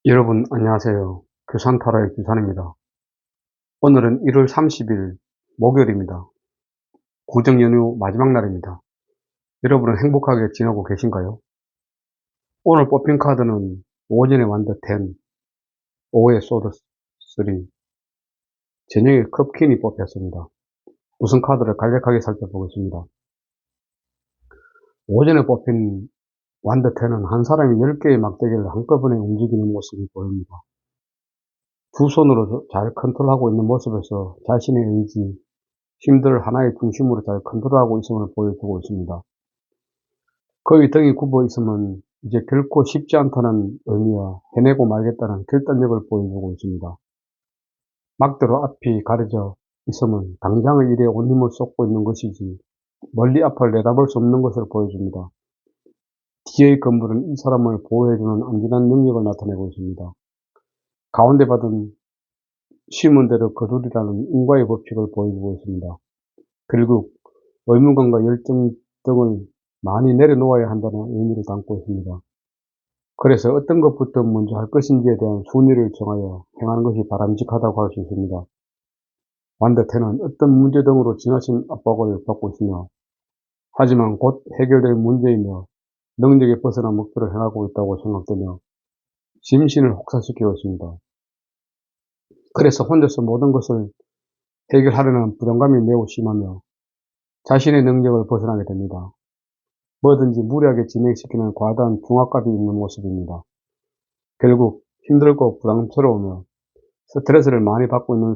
여러분 안녕하세요. 규산타로의 규산입니다. 오늘은 1월 30일 목요일입니다. 구정연휴 마지막 날입니다. 여러분은 행복하게 지내고 계신가요? 오늘 뽑힌 카드는 오전에 완더 10, 오후에 소드 3, 저녁에 컵퀸이 뽑혔습니다. 우선 카드를 간략하게 살펴보겠습니다. 오전에 뽑힌 완더 10은 한 사람이 10개의 막대기를 한꺼번에 움직이는 모습이 보입니다. 두 손으로 잘 컨트롤하고 있는 모습에서 자신의 의지, 힘들 하나의 중심으로 잘 컨트롤하고 있음을 보여주고 있습니다. 거의 등이 굽어 있으면 이제 결코 쉽지 않다는 의미와 해내고 말겠다는 결단력을 보여주고 있습니다. 막대로 앞이 가려져 있으면 당장의 일에 온 힘을 쏟고 있는 것이지 멀리 앞을 내다볼 수 없는 것을 보여줍니다. 뒤의 건물은 이 사람을 보호해주는 안전한 능력을 나타내고 있습니다. 가운데 받은 심은대로 거두리라는 인과의 법칙을 보여주고 있습니다. 결국 의무감과 열정 등을 많이 내려놓아야 한다는 의미를 담고 있습니다. 그래서 어떤 것부터 먼저 할 것인지에 대한 순위를 정하여 행하는 것이 바람직하다고 할 수 있습니다. 완더테는 어떤 문제 등으로 지나친 압박을 받고 있으며 하지만 곧 해결될 문제이며 능력에 벗어난 목표를 행하고 있다고 생각되며 심신을 혹사시키고 있습니다. 그래서 혼자서 모든 것을 해결하려는 부담감이 매우 심하며 자신의 능력을 벗어나게 됩니다. 뭐든지 무리하게 진행시키는 과다한 중압감이 있는 모습입니다. 결국 힘들고 부담스러우며 스트레스를 많이 받고 있는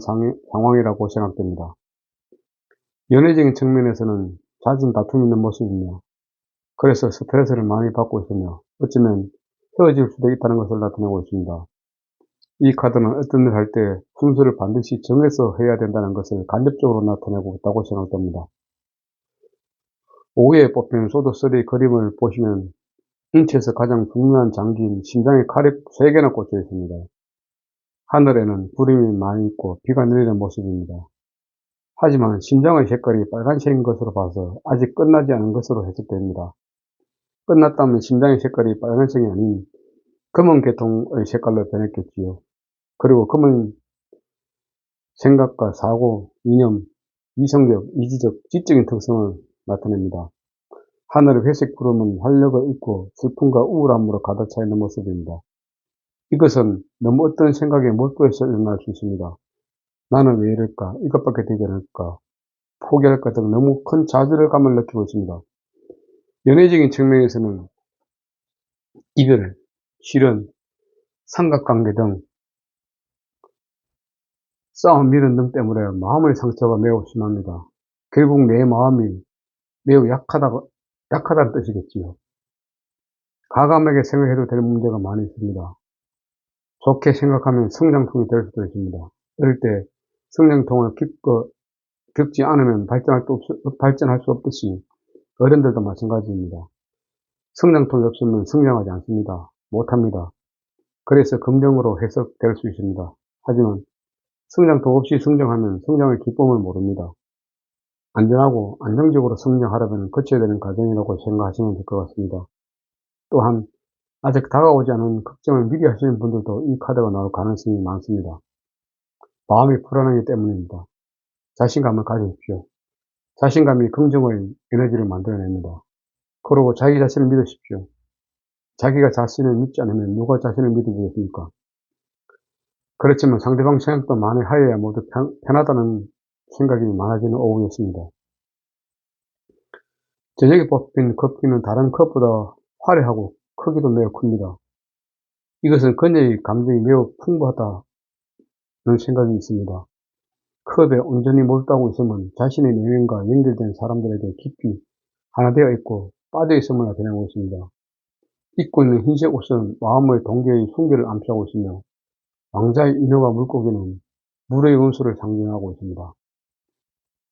상황이라고 생각됩니다. 연애적인 측면에서는 잦은 다툼이 있는 모습이며 그래서 스트레스를 많이 받고 있으며 어쩌면 헤어질 수도 있다는 것을 나타내고 있습니다. 이 카드는 어떤 일을 할 때 순서를 반드시 정해서 해야 된다는 것을 간접적으로 나타내고 있다고 생각됩니다. 오후에 뽑힌 소드3 그림을 보시면 인체에서 가장 중요한 장기인 심장에 칼이 3개나 꽂혀 있습니다. 하늘에는 구름이 많이 있고 비가 내리는 모습입니다. 하지만 심장의 색깔이 빨간색인 것으로 봐서 아직 끝나지 않은 것으로 해석됩니다. 끝났다면 심장의 색깔이 빨간색이 아닌 검은 계통의 색깔로 변했겠지요. 그리고 검은 생각과 사고, 이념, 이성적, 이지적, 지적인 특성을 나타냅니다. 하늘의 회색 구름은 활력을 잃고 슬픔과 우울함으로 가득 차 있는 모습입니다. 이것은 너무 어떤 생각에 몰두해서 일어날 수 있습니다. 나는 왜 이럴까? 이것밖에 되지 않을까? 포기할까 등 너무 큰 좌절감을 느끼고 있습니다. 연애적인 측면에서는 이별, 실현, 삼각관계 등 싸움, 미련 등 때문에 마음의 상처가 매우 심합니다. 결국 내 마음이 매우 약하다는 뜻이겠지요. 과감하게 생각해도 될 문제가 많이 있습니다. 좋게 생각하면 성장통이 될 수도 있습니다. 이럴 때 성장통을 겪지 않으면 발전할 수 없듯이 어른들도 마찬가지입니다. 성장통이 없으면 성장하지 않습니다. 못합니다. 그래서 긍정으로 해석될 수 있습니다. 하지만 성장통 없이 성장하면 성장의 기쁨을 모릅니다. 안전하고 안정적으로 성장하려면 거쳐야 되는 과정이라고 생각하시면 될 것 같습니다. 또한 아직 다가오지 않은 걱정을 미리 하시는 분들도 이 카드가 나올 가능성이 많습니다. 마음이 불안하기 때문입니다. 자신감을 가지십시오. 자신감이 긍정의 에너지를 만들어냅니다. 그리고 자기 자신을 믿으십시오. 자기가 자신을 믿지 않으면 누가 자신을 믿어주겠습니까? 그렇지만 상대방 생각도 많이 하여야 모두 편하다는 생각이 많아지는 오후였습니다. 저녁에 뽑힌 커피는 다른 컵보다 화려하고 크기도 매우 큽니다. 이것은 그녀의 감정이 매우 풍부하다는 생각이 있습니다. 컵에 온전히 몰두하고 있으면 자신의 내면과 연결된 사람들에게 깊이 하나 되어 있고 빠져 있음을 나타내고 있습니다. 입고 있는 흰색 옷은 마음의 동계의 순결을 암시하고 있으며 왕자의 인어와 물고기는 물의 운수를 상징하고 있습니다.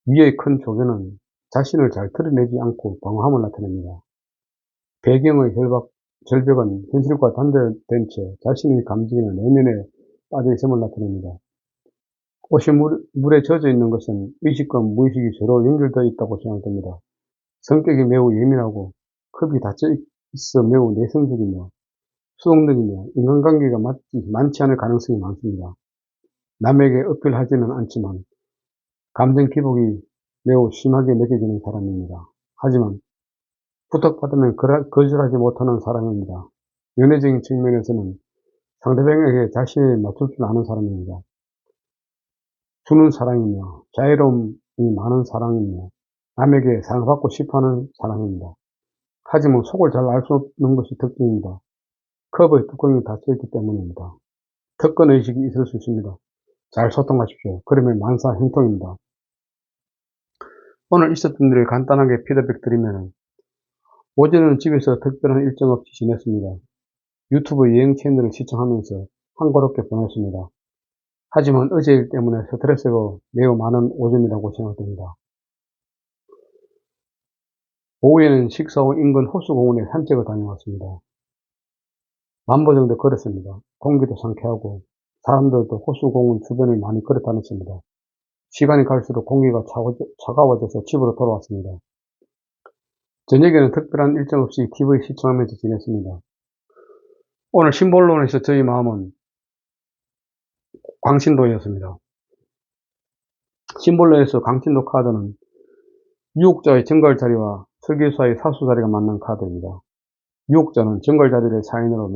위의 큰 조개는 자신을 잘 드러내지 않고 방어함을 나타냅니다. 배경의 절벽은 현실과 단절된 채 자신의 감정이나 내면에 빠져 있음을 나타냅니다. 옷이 물에 젖어 있는 것은 의식과 무의식이 서로 연결되어 있다고 생각됩니다. 성격이 매우 예민하고 컵이 닫혀 있어 매우 내성적이며 수동적이며 인간관계가 많지 않을 가능성이 많습니다. 남에게 어필하지는 않지만 감정 기복이 매우 심하게 느껴지는 사람입니다. 하지만 부탁받으면 거절하지 못하는 사람입니다. 연애적인 측면에서는 상대방에게 자신을 맞출 줄 아는 사람입니다. 주는 사랑이며 자유로움이 많은 사랑이며 남에게 사랑받고 싶어하는 사람입니다. 하지만 속을 잘 알 수 없는 것이 특징입니다. 컵의 뚜껑이 닫혀있기 때문입니다. 특권의식이 있을 수 있습니다. 잘 소통하십시오. 그러면 만사형통입니다. 오늘 있었던 일을 간단하게 피드백 드리면, 어제는 집에서 특별한 일정 없이 지냈습니다. 유튜브 여행 채널을 시청하면서 한가롭게 보냈습니다. 하지만 어제 일 때문에 스트레스가 매우 많은 오전이라고 생각됩니다. 오후에는 식사 후 인근 호수공원에 산책을 다녀왔습니다. 만보 정도 걸었습니다. 공기도 상쾌하고 사람들도 호수공원 주변을 많이 걸어 다녔습니다. 시간이 갈수록 공기가 차가워져서 집으로 돌아왔습니다. 저녁에는 특별한 일정 없이 TV 시청하면서 지냈습니다. 오늘 심볼론에서 저희 마음은 광신도였습니다. 심볼론에서 광신도 카드는 유혹자의 정갈자리와 설계사의 사수자리가 맞는 카드입니다. 유혹자는 정갈자리를 사인으로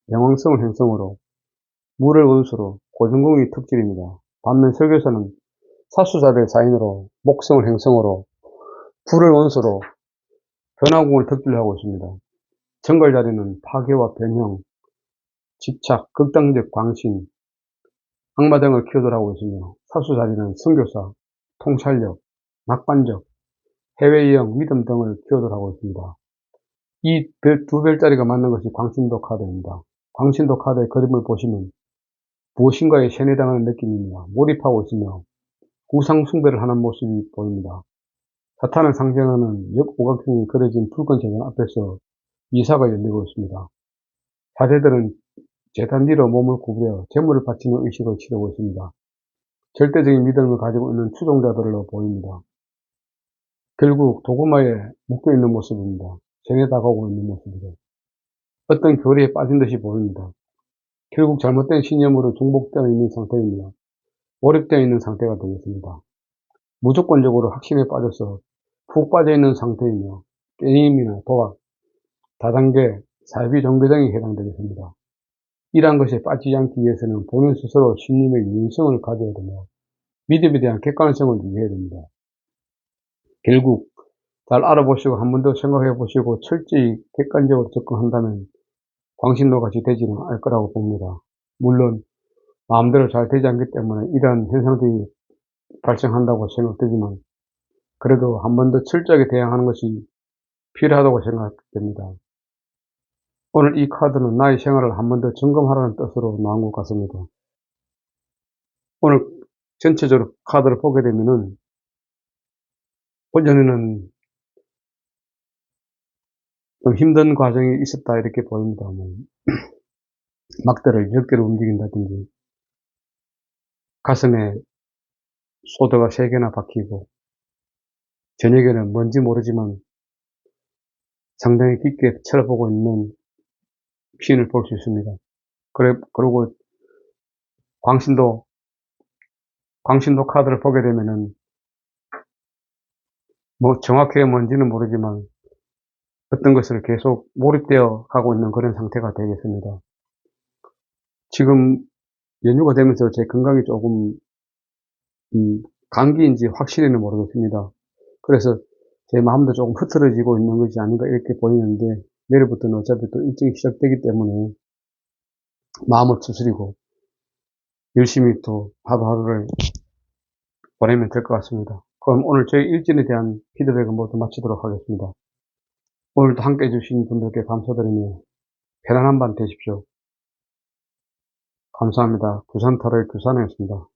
명왕성을 행성으로 물을 원수로 고전공이 특질입니다. 반면 설계사는 사수자리를 사인으로 목성을 행성으로 불을 원수로 변화공을 특질로 하고 있습니다. 정갈자리는 파괴와 변형, 집착, 극단적 광신, 악마 등을 키워드하고 있으며 사수자리는 선교사, 통찰력, 낙관적, 해외여행, 믿음 등을 키워드하고 있습니다. 이 두 별자리가 맞는 것이 광신도 카드입니다. 광신도 카드의 그림을 보시면 무엇인가에 세뇌당하는 느낌입니다. 몰입하고 있으며 우상숭배를 하는 모습이 보입니다. 사탄을 상징하는 역오각형이 그려진 붉은 재단 앞에서 미사가 열리고 있습니다. 사제들은 재단 뒤로 몸을 구부려 제물을 바치는 의식을 치르고 있습니다. 절대적인 믿음을 가지고 있는 추종자들로 보입니다. 결국 도구마에 묶여있는 모습입니다. 전에 다가오고 있는 모습이죠. 어떤 교리에 빠진 듯이 보입니다. 결국 잘못된 신념으로 중복되어 있는 상태이며 몰입되어 있는 상태가 되겠습니다. 무조건적으로 확신에 빠져서 푹 빠져있는 상태이며 게임이나 도박, 다단계, 사이비 종교 등에 해당되겠습니다. 이러한 것에 빠지지 않기 위해서는 본인 스스로 신념의 유연성을 가져야 되며 믿음에 대한 객관성을 유지해야 됩니다. 결국 잘 알아보시고 한 번 더 생각해 보시고 철저히 객관적으로 접근한다면 광신도 같이 되지는 않을 거라고 봅니다. 물론 마음대로 잘 되지 않기 때문에 이러한 현상들이 발생한다고 생각되지만 그래도 한 번 더 철저하게 대응하는 것이 필요하다고 생각됩니다. 오늘 이 카드는 나의 생활을 한 번 더 점검하라는 뜻으로 나온 것 같습니다. 오늘 전체적으로 카드를 보게 되면은 오전에는 좀 힘든 과정이 있었다 이렇게 보입니다. 막대를 10개를 움직인다든지 가슴에 소드가 3개나 박히고 저녁에는 뭔지 모르지만 상당히 깊게 쳐다보고 있는 피인을 볼 수 있습니다. 그리고 광신도 카드를 보게 되면은 뭐 정확하게 뭔지는 모르지만 어떤 것을 계속 몰입되어 가고 있는 그런 상태가 되겠습니다. 지금 연휴가 되면서 제 건강이 조금 감기인지 확실히는 모르겠습니다. 그래서 제 마음도 조금 흐트러지고 있는 것이 아닌가 이렇게 보이는데 내일부터는 어차피 또 일정이 시작되기 때문에 마음을 추스리고 열심히 또 하루하루를 보내면 될 것 같습니다. 그럼 오늘 저희 일진에 대한 피드백은 모두 마치도록 하겠습니다. 오늘도 함께 해주신 분들께 감사드리며 편안한 밤 되십시오. 감사합니다. 부산 타로의 규산이었습니다.